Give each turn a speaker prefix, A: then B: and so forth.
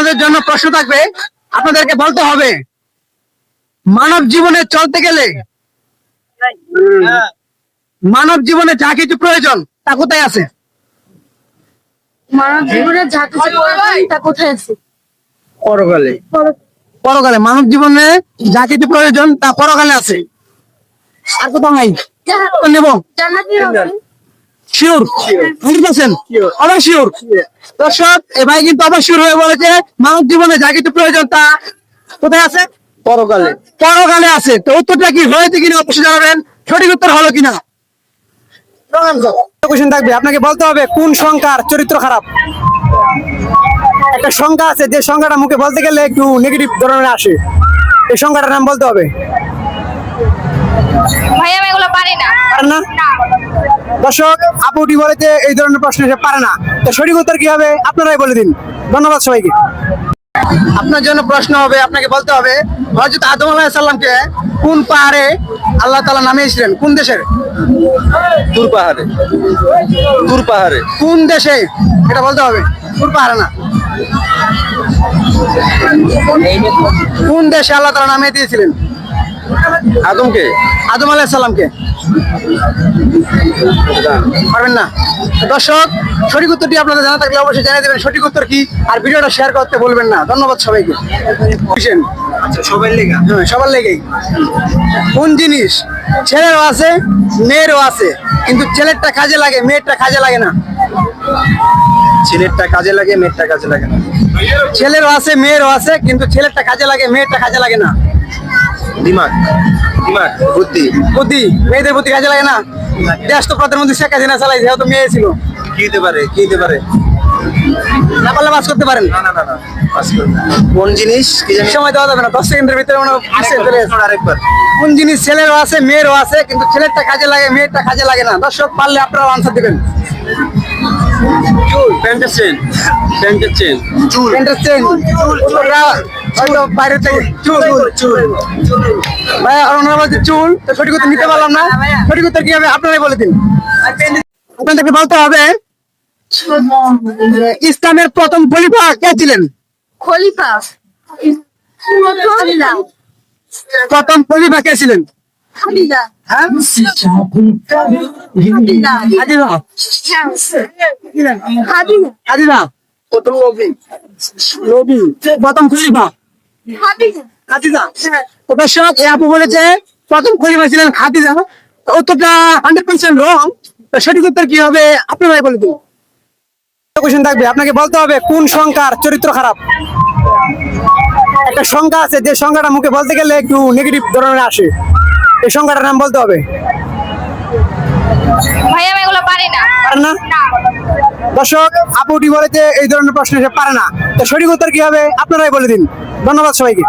A: আপনাদের জন্য প্রশ্ন থাকবে, আপনাদেরকে বলতে হবে মানব জীবনে চলতে গেলে মানব জীবনে যা কিছু প্রয়োজন তা কোথায় আছে?
B: মানব জীবনে যা কিছু প্রয়োজন তা কোথায় আছে?
A: পরকালে। পরকালে মানব জীবনে যা কিছু প্রয়োজন তা পরকালে আছে, আর কোথাও নাই। নেব
B: জান্নাতে হবে।
A: শিওর 100%, অবশ্যই শিওর। দর্শক, এ ভাই কিন্তু অবশ্যই শিওর হয়ে বলেছে মানব জীবনে যা কিছু প্রয়োজন তা কোথায় আছে? পরকালে। পরকালে আছে। তো উত্তরটা কি হয়েছে কিনা অবশ্যই জানাবেন, সঠিক উত্তর হলো কিনা। কোশ্চেন থাকবে, আপনাকে বলতে হবে কোন সংখ্যার চরিত্র খারাপ। একটা সংখ্যা আছে যে সংখ্যাটা মুখে বলতে গেলে একটু নেগেটিভ ধরনের আসে, এই সংখ্যাটার নাম বলতে হবে।
B: ভাই আমি এগুলো পারি না।
A: পারেন না? দর্শক, আপুটি বলেছে এই ধরনের প্রশ্ন সে পারে না। তো সঠিক উত্তর কি হবে আপনারাই বলে দিন। ধন্যবাদ সবাইকে। আপনার জন্য প্রশ্ন হবে, আপনাকে বলতে হবে হযরত আদম আলাইহিস সালামকে কোন পাহাড়ে আল্লাহ তাআলা নামিয়েছিলেন? কোন দেশের?
C: তুর পাহাড়ে। তুর পাহাড়ে।
A: কোন দেশে এটা বলতে হবে, কোন পাহাড়ে না। কোন দেশে আল্লাহ তাআলা নামিয়ে দিয়েছিলেন
C: আদমকে।
A: আদম আলাইহিস সালামকে? পারবেন না? দর্শক, সঠিক উত্তরটি আপনাদের জানা থাকলে অবশ্যই জানিয়ে দেবেন সঠিক উত্তর কি, আর ভিডিওটা শেয়ার করতে ভুলবেন না। ধন্যবাদ সবাইকে।
C: আচ্ছা, সবাই লেগা।
A: হ্যাঁ, সবার লেগেই। কোন জিনিস ছেলেরও আছে মেয়েরও আছে, কিন্তু ছেলেরটা কাজে লাগে মেয়েরটা কাজে লাগে না?
C: ছেলেরটা কাজে লাগে, মেয়েরটা কাজে লাগে না।
A: ছেলেরও আছে মেয়েরও আছে, কিন্তু ছেলেরটা কাজে লাগে মেয়েরটা কাজে লাগে না।
C: দিমাগ। দিমাগ, বুদ্ধি।
A: বুদ্ধি। মেয়েদের বুদ্ধি কাজে লাগে না? দেশ তো প্রধানমন্ত্রী শেখ হাসিনা চালাই, যেহেতু মেয়ে ছিল।
C: কি হতে পারে? কি হতে পারে?
A: না পারলে বাস করতে পারেন।
C: না না না না, পাস করুন। কোন জিনিস কি জানি?
A: সময় দেওয়া যাবে না, 10 সেকেন্ডের ভিতরে মনে হয় চলে আসবে।
C: আরেকবার।
A: কোন জিনিস ছেলেরও আছে মেয়েরও আছে, কিন্তু ছেলেরটা কাজে লাগে মেয়েরটা কাজে লাগে না? দর্শক, পারলে আপনারা আনসার দিবেন।
C: চুল। প্যান্টের চেন। প্যান্টের চেন। চুল।
A: প্যান্টের চেন। ওরা হয়তো বাইরে থেকে চুল।
C: চুল।
A: ভাই ওনারা বলছে চুল, তো সঠিক উত্তর নিতে পারলাম না। সঠিক উত্তর কি হবে আপনারাই বলে দিন। আপনাদেরকে বলতে হবে ইসলামের প্রথম খলিফা কে ছিলেন?
B: খলিফা।
A: প্রথম খলিফা কে ছিলেন?
B: খাদিজা।
A: হ্যাঁ?
B: খাদিজা।
A: হাজিরা।
B: খাদিজা।
A: হাজিরা। প্রথম নবী। নবী। প্রথম খলিফা
B: খাদিজা।
A: খাদিজা। তো দর্শক, এই আপু বলেছে প্রথম খলিফা ছিলেন খাদিজা। তো উত্তরটা 100% রং। তো সঠিক উত্তর কি হবে আপনারাই বলে দিন। কোশ্চেন থাকবে, আপনাকে বলতে হবে কোন সংখ্যার চরিত্র খারাপ। একটা সংখ্যা আছে যে সংখ্যাটা মুখে বলতে গেলে একটু নেগেটিভ ধরনের আসে, এই সংখ্যাটার নাম বলতে হবে।
B: ভাই আমি এগুলো পারি না।
A: পারেন না? দর্শক, আপুটি বলেছে এই ধরনের প্রশ্ন সে পারে না। তো সঠিক উত্তর কি হবে আপনারাই বলে দিন। ধন্যবাদ সবাইকে।